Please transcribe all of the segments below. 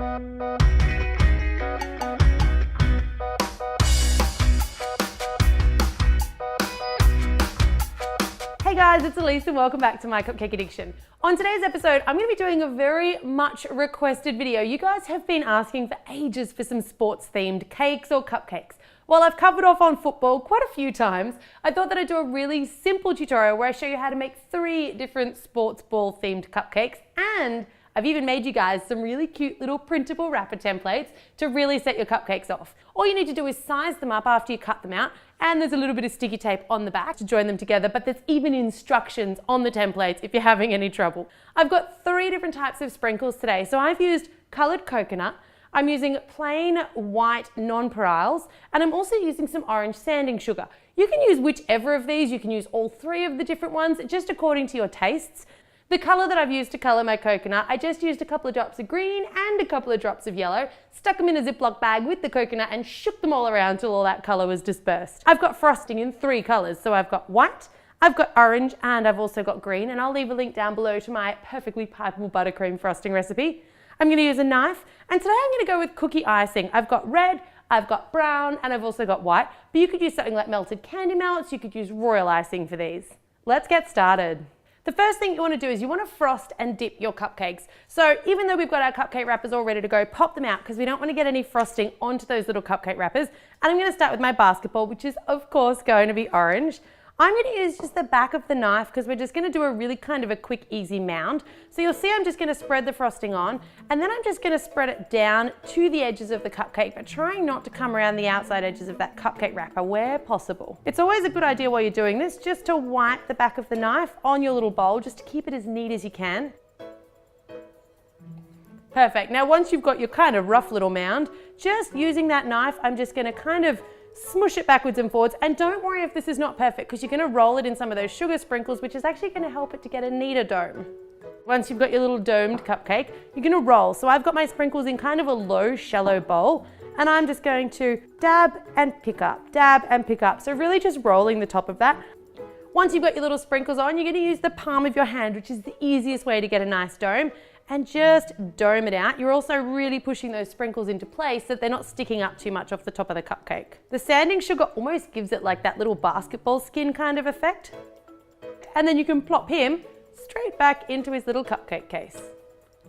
Hey guys, it's Elise and welcome back to my Cupcake Addiction. On today's episode, I'm going to be doing a very much requested video. You guys have been asking for ages for some sports themed cakes or cupcakes. While I've covered off on football quite a few times, I thought that I'd do a really simple tutorial where I show you how to make 3 different sports ball themed cupcakes, and I've even made you guys some really cute little printable wrapper templates to really set your cupcakes off. All you need to do is size them up after you cut them out, and there's a little bit of sticky tape on the back to join them together, but there's even instructions on the templates if you're having any trouble. I've got 3 different types of sprinkles today. So I've used coloured coconut, I'm using plain white nonpareils, and I'm also using some orange sanding sugar. You can use whichever of these, you can use all 3 of the different ones, just according to your tastes. The colour that I've used to colour my coconut, I just used a couple of drops of green and a couple of drops of yellow, stuck them in a Ziploc bag with the coconut and shook them all around till all that colour was dispersed. I've got frosting in 3 colours, so I've got white, I've got orange, and I've also got green, and I'll leave a link down below to my perfectly pipeable buttercream frosting recipe. I'm going to use a knife, and today I'm going to go with cookie icing. I've got red, I've got brown, and I've also got white, but you could use something like melted candy melts, you could use royal icing for these. Let's get started. The first thing you want to do is you want to frost and dip your cupcakes. So even though we've got our cupcake wrappers all ready to go, pop them out because we don't want to get any frosting onto those little cupcake wrappers. And I'm going to start with my basketball, which is of course going to be orange. I'm going to use just the back of the knife because we're just going to do a really kind of a quick, easy mound. So you'll see I'm just going to spread the frosting on, and then I'm just going to spread it down to the edges of the cupcake, but trying not to come around the outside edges of that cupcake wrapper where possible. It's always a good idea while you're doing this just to wipe the back of the knife on your little bowl just to keep it as neat as you can. Perfect. Now once you've got your kind of rough little mound, just using that knife, I'm just going to kind of smush it backwards and forwards, and don't worry if this is not perfect because you're going to roll it in some of those sugar sprinkles, which is actually going to help it to get a neater dome. Once you've got your little domed cupcake, you're going to roll. So I've got my sprinkles in kind of a low, shallow bowl, and I'm just going to dab and pick up, dab and pick up. So really just rolling the top of that. Once you've got your little sprinkles on, you're going to use the palm of your hand, which is the easiest way to get a nice dome, and just dome it out. You're also really pushing those sprinkles into place so that they're not sticking up too much off the top of the cupcake. The sanding sugar almost gives it like that little basketball skin kind of effect. And then you can plop him straight back into his little cupcake case.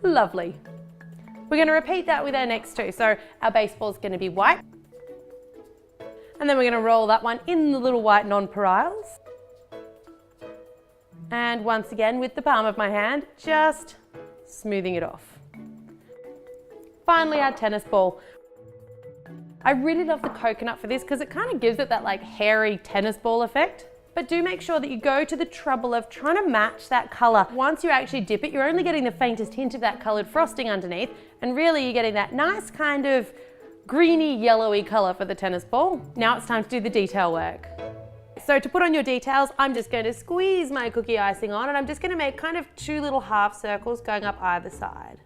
Lovely. We're going to repeat that with our next 2. So our baseball's going to be white. And then we're going to roll that one in the little white nonpareils. And once again with the palm of my hand, just smoothing it off. Finally, our tennis ball. I really love the coconut for this because it kind of gives it that like hairy tennis ball effect. But do make sure that you go to the trouble of trying to match that color. Once you actually dip it, you're only getting the faintest hint of that colored frosting underneath, and really you're getting that nice kind of greeny yellowy color for the tennis ball. Now it's time to do the detail work. So to put on your details, I'm just going to squeeze my cookie icing on, and I'm just going to make kind of 2 little half circles going up either side.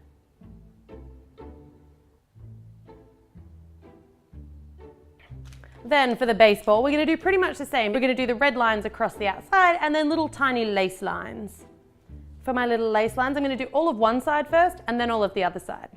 Then for the baseball, we're going to do pretty much the same. We're going to do the red lines across the outside and then little tiny lace lines. For my little lace lines, I'm going to do all of one side first and then all of the other side.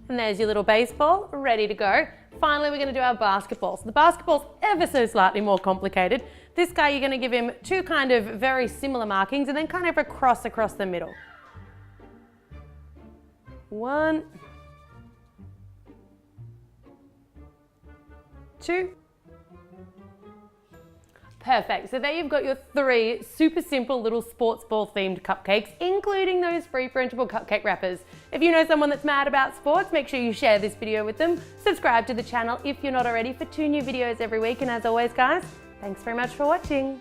And there's your little baseball, ready to go. Finally, we're going to do our basketball. So the basketball's ever so slightly more complicated. This guy, you're going to give him 2 kind of very similar markings and then kind of a cross across the middle. 1, 2. Perfect. So there you've got your 3 super simple little sports ball themed cupcakes, including those free printable cupcake wrappers. If you know someone that's mad about sports, make sure you share this video with them. Subscribe to the channel if you're not already for 2 new videos every week. And as always, guys, thanks very much for watching.